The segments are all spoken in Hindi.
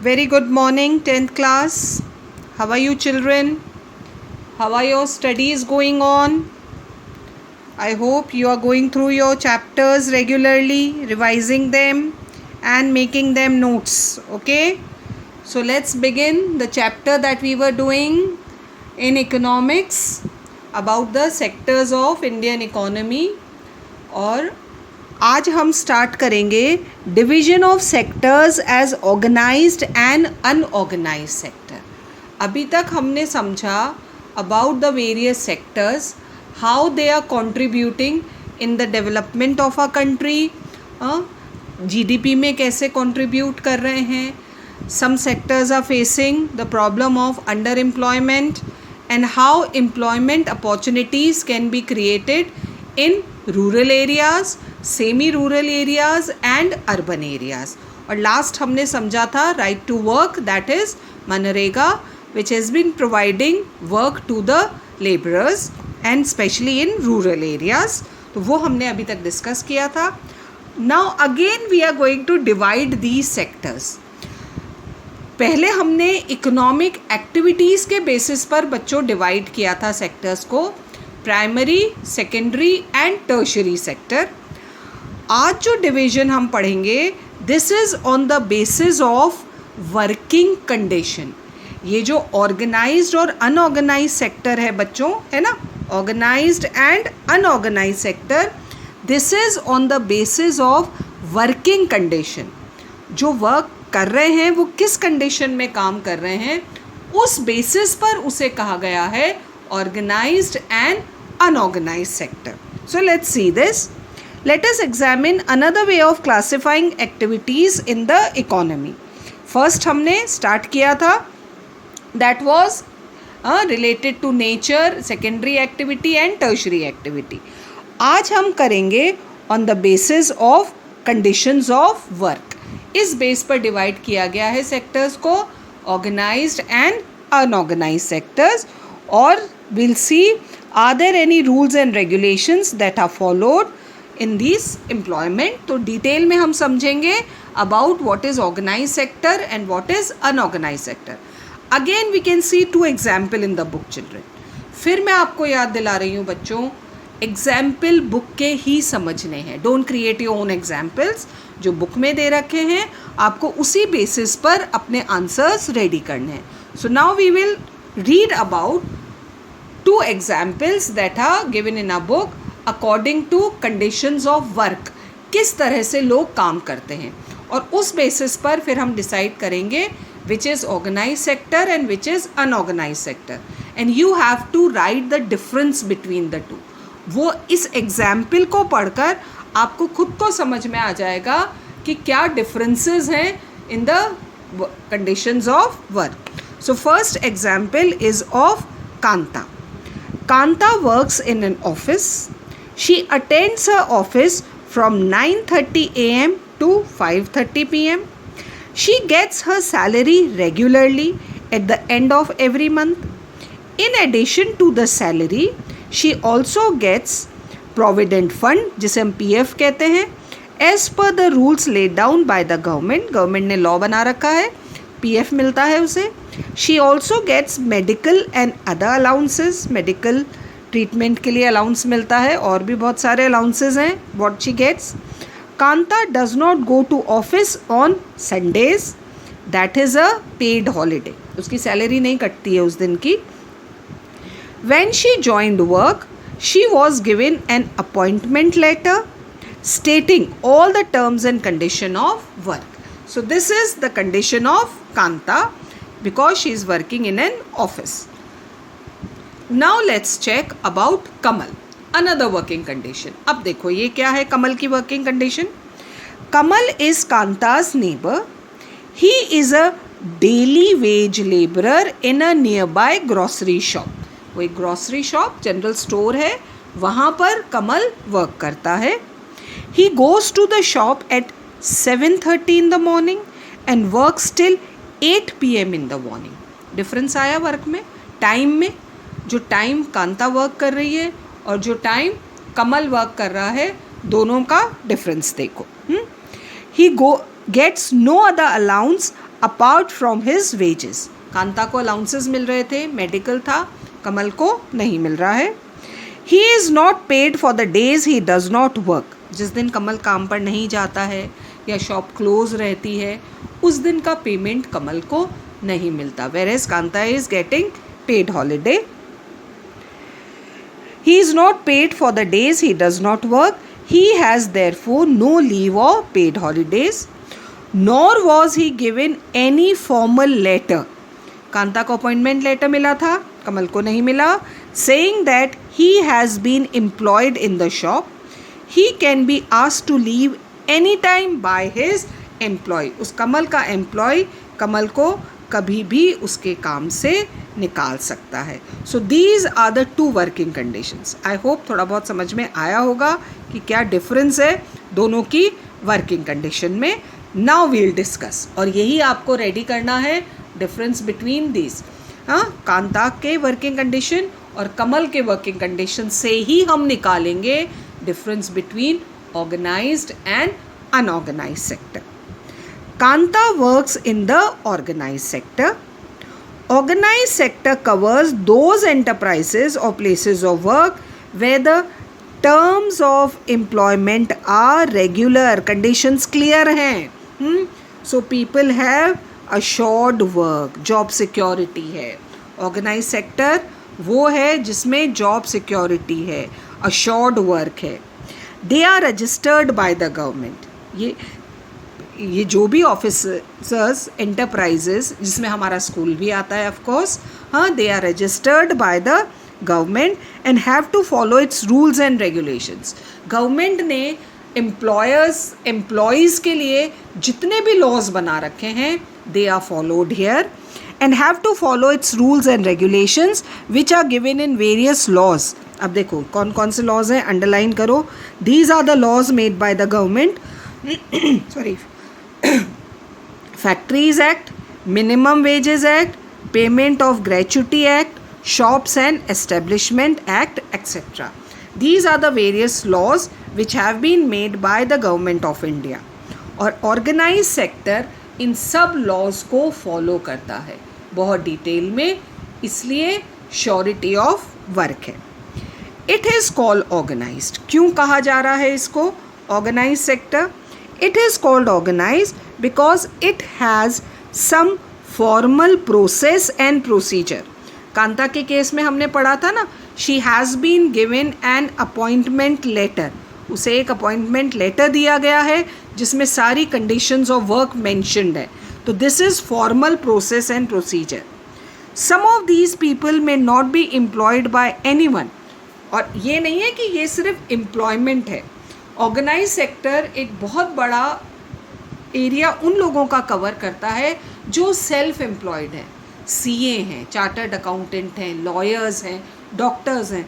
Very good morning, 10th class. How are you, children? How are your studies going on? I hope you are going through your chapters regularly, revising them and making them notes. Okay? So let's begin the chapter that we were doing in economics about the sectors of Indian economy. और आज हम स्टार्ट करेंगे division of sectors as organised and unorganised sector. अभी तक हमने समझा about the various sectors, how they are contributing in the development of a country. GDP में कैसे कंट्रीब्यूट कर रहे हैं. Some sectors are facing the problem of under employment and how employment opportunities can be created in rural areas, semi-rural areas and urban areas. और लास्ट हमने समझा था right to work, that is MNREGA, which has been providing work to the laborers and especially in rural areas. तो वो हमने अभी तक डिस्कस किया था. Now again we are going to divide these sectors. पहले हमने इकोनॉमिक एक्टिविटीज़ के बेसिस पर बच्चों डिवाइड किया था सेक्टर्स को, primary, secondary and tertiary sector. आज जो डिवीजन हम पढ़ेंगे, this is on the basis of working condition. ये जो ऑर्गेनाइज्ड और अनऑर्गेनाइज्ड सेक्टर है बच्चों, है ना, organised and unorganised sector, this is on the basis of working condition. जो वर्क कर रहे हैं वो किस कंडीशन में काम कर रहे हैं, उस बेसिस पर उसे कहा गया है organized and unorganized sector. So let's see this. Let us examine another way of classifying activities in the economy. First हमने start किया था, that was related to nature, secondary activity and tertiary activity. आज हम करेंगे on the basis of conditions of work. इस बेस पर डिवाइड किया गया है सेक्टर्स को, organized and unorganized sectors. और we'll see are there any rules and regulations that are followed in this employment. तो डिटेल में हम समझेंगे about what is organized sector and what is unorganized sector. Again we can see two example in the book, children. फिर मैं आपको याद दिला रही हूँ बच्चों, एग्जाम्पल बुक के ही समझने हैं. Don't create your own examples. जो बुक में दे रखे हैं आपको उसी बेसिस पर अपने आंसर्स रेडी करने हैं. So now we will read about two examples that are given in a book according to conditions of work. किस तरह से लोग काम करते हैं, और उस बेसिस पर फिर हम डिसाइड करेंगे which is organized sector and which is unorganized sector, and you have to write the difference between the two. वो इस एग्जाम्पल को पढ़कर आपको खुद को समझ में आ जाएगा कि क्या डिफरेंसेस हैं in the conditions of work. So first example is of Kanta. Kanta works in an office. She attends her office from 9:30 a.m. to 5:30 p.m. She gets her salary regularly at the end of every month. In addition to the salary, she also gets provident fund, जिसे हम PF कहते हैं, as per the rules laid down by the government. Government ने लॉ बना रखा है, PF मिलता है उसे. She also gets medical and other allowances. Medical treatment के लिए अलाउंस मिलता है, और भी बहुत सारे अलाउंसेज हैं what she gets. Kanta does not go to office on Sundays. That is a paid holiday. उसकी सैलरी नहीं कटती है उस दिन की. When she joined work, she was given an appointment letter stating all the terms and condition of work. So this is the condition of Kanta, because she is working in an office. Now let's check about Kamal, another working condition. अब देखो ये क्या है कमल की working condition. Kamal is Kanta's neighbor. He is a daily wage laborer in a nearby grocery shop. वो एक grocery shop, general store है, वहाँ पर कमल work करता है. He goes to the shop at 7:30 in the morning and works till 8 p.m. in the morning. Difference आया वर्क में, टाइम में. जो टाइम कांता वर्क कर रही है और जो टाइम कमल वर्क कर रहा है, दोनों का डिफरेंस देखो. He gets no other allowance apart from his wages. Kanta को अलाउंसेस मिल रहे थे, मेडिकल था, कमल को नहीं मिल रहा है। He is not paid for the days he does not work. जिस दिन कमल काम पर नहीं जाता है या शॉप क्लोज रहती है, उस दिन का पेमेंट कमल को नहीं मिलता। Whereas Kanta is getting paid holiday. He is not paid for the days he does not work. He has therefore no leave or paid holidays. Nor was he given any formal letter. Kanta को अपॉइंटमेंट लेटर मिला था, कमल को नहीं मिला, saying that he has been employed in the shop. He can be asked to leave any time by his employee. उस कमल का एम्प्लॉय कमल को कभी भी उसके काम से निकाल सकता है। So these are the two working conditions. I hope थोड़ा बहुत समझ में आया होगा कि क्या डिफरेंस है दोनों की वर्किंग कंडीशन में। नाउ वील डिस्कस, और यही आपको रेडी करना है, डिफरेंस बिटवीन दीज। हाँ, कांता के वर्किंग कंडीशन और कमल के वर्किंग कंडीशन से ही हम निकालेंगे difference between organised and unorganised sector. Kanta works in the organized sector. Organized sector covers those enterprises or places of work where the terms of employment are regular, conditions clear हैं. So people have assured work, job security है. Organized sector वो है जिसमें job security है, assured work है. They are registered by the government. ये जो भी ऑफिसर्स एंटरप्राइजेस जिसमें हमारा स्कूल भी आता है ऑफ कोर्स, हाँ, they are registered by the government and have to follow its rules and regulations. Government ने एम्प्लॉयज़ के लिए जितने भी लॉज बना रखे हैं, they are followed here and have to follow its rules and regulations which are given in various laws. अब देखो कौन कौन से लॉज हैं, अंडरलाइन करो। These are the laws made by the government. Sorry, Factories Act, Minimum Wages Act, Payment of Gratuity Act, Shops and Establishment Act, etc. These are the various laws which have been made by the government of India. और organized sector इन सब laws को follow करता है बहुत डिटेल में, इसलिए surety of work है। It is called organized. क्यों कहा जा रहा है इसको organized sector? It is called organized because it has some formal process and procedure. Kanta के केस में हमने पढ़ा था ना, she has been given an appointment letter. उसे एक अपॉइंटमेंट लेटर दिया गया है जिसमें सारी कंडीशंस ऑफ वर्क मेंशन्ड है। तो this is formal process and procedure. Some of these people may not be employed by anyone. और ये नहीं है कि ये सिर्फ एम्प्लॉयमेंट है। ऑर्गेनाइज सेक्टर एक बहुत बड़ा एरिया उन लोगों का कवर करता है जो सेल्फ एम्प्लॉयड हैं, सीए हैं, चार्टर्ड अकाउंटेंट हैं, लॉयर्स हैं, डॉक्टर्स हैं,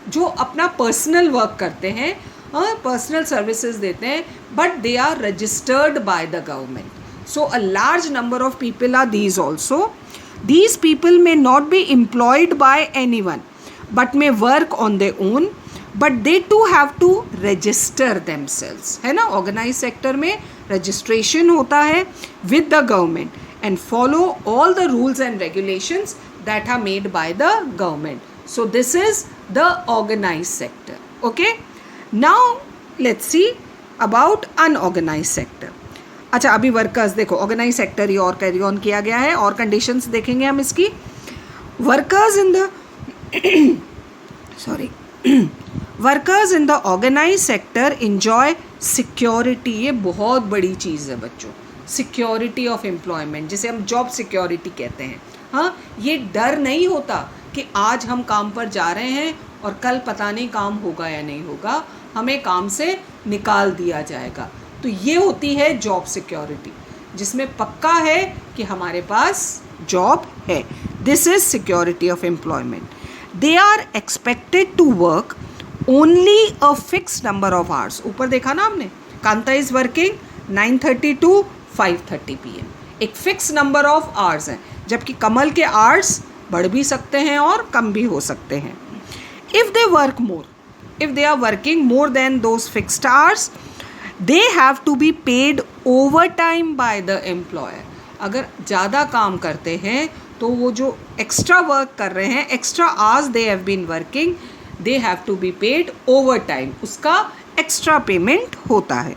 जो अपना पर्सनल वर्क करते हैं और पर्सनल सर्विसेज देते हैं, but they are registered by the government. So a large number of people are these also. These people may not be employed by anyone but may work on their own, but they too have to register themselves, है ना। ऑर्गेनाइज सेक्टर में रजिस्ट्रेशन होता है with the government and follow all the rules and regulations that are made by the government. So this is the organized sector. Okay, now let's see about unorganized sector. अच्छा, अभी वर्कर्स देखो, ऑर्गेनाइज सेक्टर ये और कैरी ऑन किया गया है और कंडीशंस देखेंगे हम इसकी। Workers in the workers in the organise sector enjoy security. ये बहुत बड़ी चीज़ है बच्चों, सिक्योरिटी ऑफ एम्प्लॉयमेंट, जिसे हम जॉब सिक्योरिटी कहते हैं। हाँ, ये डर नहीं होता कि आज हम काम पर जा रहे हैं और कल पता नहीं काम होगा या नहीं होगा, हमें काम से निकाल दिया जाएगा। तो ये होती है जॉब सिक्योरिटी, जिसमें पक्का है कि हमारे पास जॉब है। This is security of employment. They are expected to work only a fix number of hours. ऊपर देखा ना हमने, Kanta is working 9:30 to 5:30 PM, एक फिक्स नंबर ऑफ आवर्स हैं, जबकि कमल के आवर्स बढ़ भी सकते हैं और कम भी हो सकते हैं। If they work more, if they are working more than those fixed hours, they have to be paid overtime by the employer. अगर ज़्यादा काम करते हैं तो वो जो एक्स्ट्रा वर्क कर रहे हैं, extra hours they have been working, they have to be paid overtime, उसका एक्स्ट्रा पेमेंट होता है.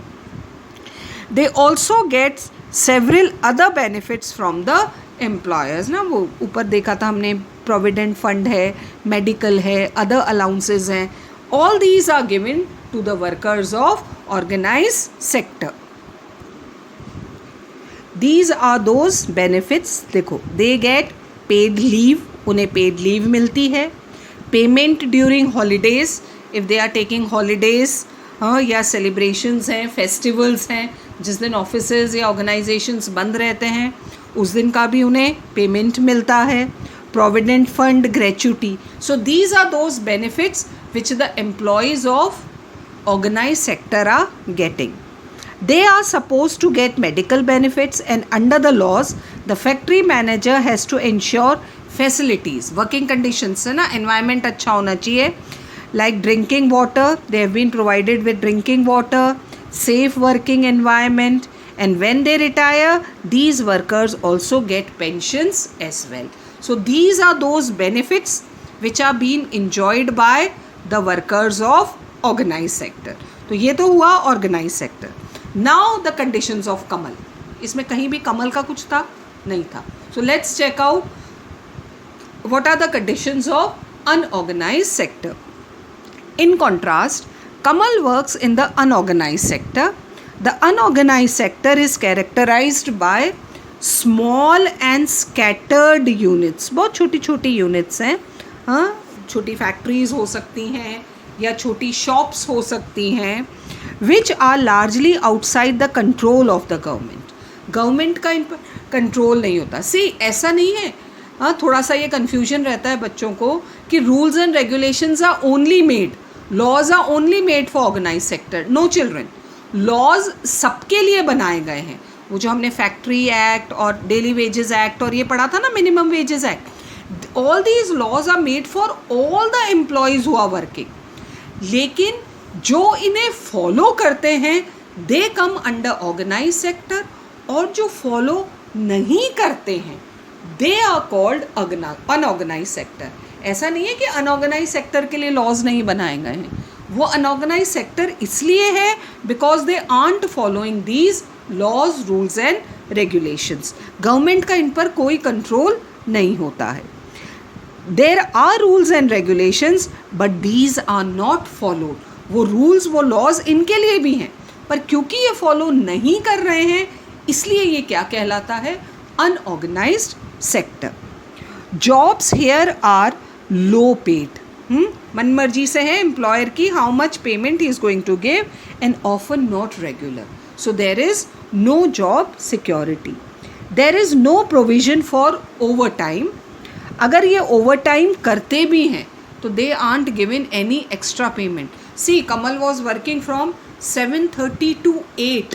They also gets several other benefits from the employers ना. वो ऊपर देखा था हमने, प्रोविडेंट फंड है, मेडिकल है, अदर अलाउंसेज हैं. All these are given to the workers of organise sector. These are those benefits. देखो, they get paid leave, उन्हें paid leave मिलती है. Payment during holidays, if they are taking holidays, या celebrations हैं, festivals हैं, जिस दिन offices या organizations बंद रहते हैं, उस दिन का भी उन्हें payment मिलता है. Provident fund gratuity. So these are those benefits which the employees of organized sector are getting. They are supposed to get medical benefits, and under the laws the factory manager has to ensure facilities, working conditions है ना, environment अच्छा होना चाहिए, like drinking water, they have been provided with drinking water, safe working environment, and when they retire these workers also get pensions as well. So these are those benefits which are being enjoyed by the workers of organized sector. तो ये तो हुआ organized sector. Now the conditions of कमल. इसमें कहीं भी कमल का कुछ था नहीं था. So let's check out what are the conditions of unorganized sector. In contrast, Kamal works in the unorganized sector. The unorganized sector is characterized by small and scattered units. बहुत छोटी छोटी units हैं. हाँ, छोटी factories हो सकती हैं या छोटी shops हो सकती हैं, which are largely outside the control of the government. Government का इन पर कंट्रोल नहीं होता. सी ऐसा नहीं है, हाँ, थोड़ा सा ये कन्फ्यूजन रहता है बच्चों को कि rules and regulations are only made, laws are only made for organise sector. No children, laws सबके लिए बनाए गए हैं. वो जो हमने फैक्ट्री एक्ट और डेली वेजेस एक्ट और ये पढ़ा था ना, minimum wages act, all these laws are made for all the employees who are working. लेकिन जो इन्हें फॉलो करते हैं they come under organise sector, और जो फॉलो नहीं करते हैं they are called unorganise sector. ऐसा नहीं है कि अनऑर्गेनाइज सेक्टर के लिए लॉज नहीं बनाए गए हैं, वो अनऑर्गेनाइज सेक्टर इसलिए है because they aren't following these laws, rules and regulations. Government का इन पर कोई कंट्रोल नहीं होता है. There are rules and regulations but these are not followed. वो रूल्स, वो लॉज इनके लिए भी हैं, पर क्योंकि ये फॉलो नहीं कर रहे हैं इसलिए ये क्या कहलाता है, unorganised sector. Jobs here are low paid. मनमर्जी से है एम्प्लॉयर की how much payment he is going to give, and often not regular. So there is no job security. There is no provision for over time. अगर ये ओवर टाइम करते भी हैं तो they aren't given any extra payment. See, Kamal was working from 7:30 to 8,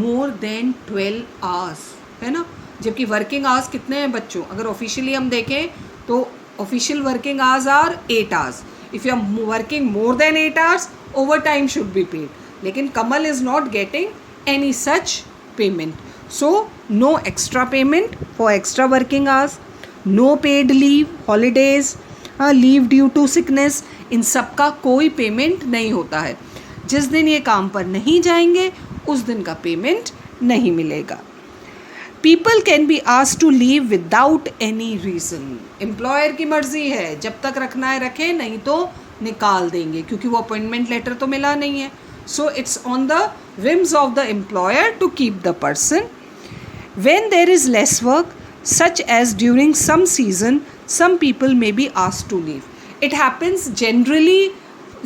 more than 12 hours, है ना. जबकि वर्किंग आवर्स कितने हैं बच्चों, अगर ऑफिशियली हम देखें तो official working hours are 8 hours. If you are working more than 8 hours, over time should be paid. लेकिन Kamal is not getting any such payment. So no extra payment for extra working hours, no paid leave, holidays, leave due to sickness, in सब का कोई पेमेंट नहीं होता है. जिस दिन ये काम पर नहीं जाएंगे उस दिन का पेमेंट नहीं मिलेगा. People can be asked to leave without any reason. Employer की मर्जी है, जब तक रखना है रखें, नहीं तो निकाल देंगे, क्योंकि वो अपॉइंटमेंट लेटर तो मिला नहीं है. So it's on the whims of the employer to keep the person. When there is less work, such as during some season, some people may be asked to leave. It happens generally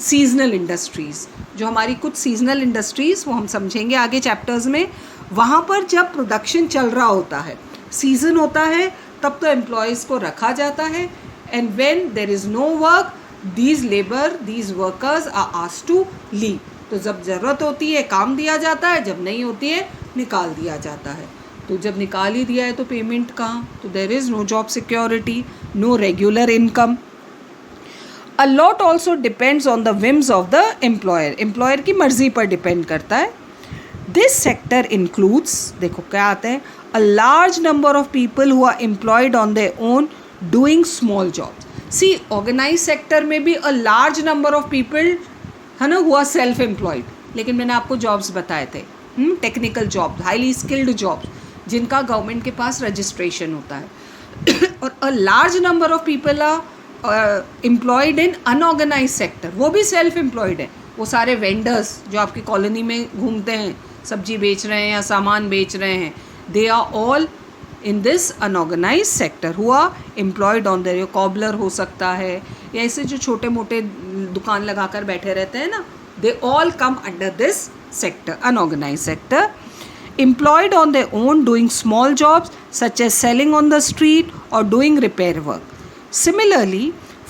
seasonal industries. जो हमारी कुछ seasonal industries, वो हम समझेंगे आगे चैप्टर्स में, वहाँ पर जब प्रोडक्शन चल रहा होता है, सीज़न होता है, तब तो एम्प्लॉयज़ को रखा जाता है. And when there is no work, these workers are asked to leave. तो जब ज़रूरत होती है काम दिया जाता है, जब नहीं होती है निकाल दिया जाता है. तो जब निकाल ही दिया है तो पेमेंट कहाँ, तो there is no job security, no regular income. A lot also depends on the whims of the employer. Employer की मर्ज़ी पर डिपेंड करता है. दिस सेक्टर इंक्लूड्स, देखो क्या आते हैं, a large number of people who are employed on their own doing small jobs. See organise sector में भी a large number of people है ना हु आर सेल्फ एम्प्लॉयड, लेकिन मैंने आपको जॉब्स बताए थे, technical jobs, highly skilled jobs, जिनका गवर्नमेंट के पास रजिस्ट्रेशन होता है। और a large number of people are employed in unorganise sector, वो भी सेल्फ एम्प्लॉयड है। वो सारे वेंडर्स जो आपकी कॉलोनी में घूमते हैं, सब्जी बेच रहे हैं या सामान बेच रहे हैं, they are all in this unorganise sector who are employed on their, cobbler हो सकता है, या ऐसे जो छोटे मोटे दुकान लगाकर बैठे रहते हैं ना, they all come under this sector, unorganise sector. Employed on their own doing small jobs such as selling on the street or doing repair work. Similarly,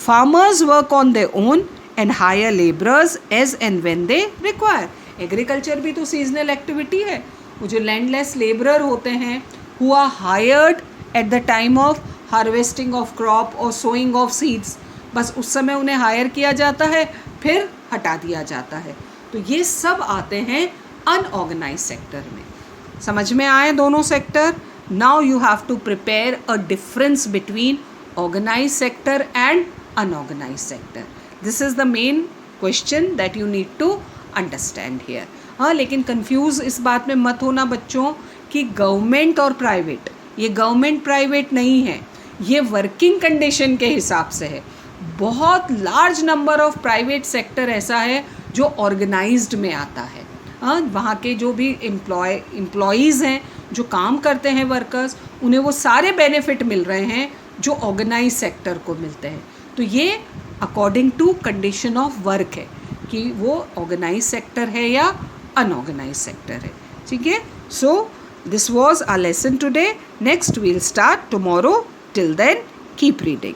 farmers work on their own and hire laborers as and when they require. Agriculture भी तो seasonal activity है। वो जो landless laborer होते हैं who are hired at the time of harvesting of crop or sowing of seeds, बस उस समय उन्हें हायर किया जाता है, फिर हटा दिया जाता है। तो ये सब आते हैं अनऑर्गेनाइज सेक्टर में। समझ में आए दोनों sector? Now you have to prepare a difference between organise sector and unorganise sector. This is the main question that you need to understand here. हाँ, लेकिन कंफ्यूज इस बात में मत होना बच्चों कि गवर्नमेंट और प्राइवेट, ये गवर्नमेंट प्राइवेट नहीं है, ये वर्किंग कंडीशन के हिसाब से है। बहुत large number of private sector ऐसा है जो ऑर्गेनाइज्ड में आता है। हाँ, वहाँ के जो भी एम्प्लॉयज़ हैं, जो काम करते हैं वर्कर्स, उन्हें वो सारे बेनिफिट मिल रहे हैं जो ऑर्गेनाइज सेक्टर को मिलते हैं। तो ये according to condition of work है कि वो ऑर्गेनाइज सेक्टर है या अनऑर्गेनाइज सेक्टर है। ठीक है, so this was our lesson today. Next we'll start tomorrow. Till then keep reading.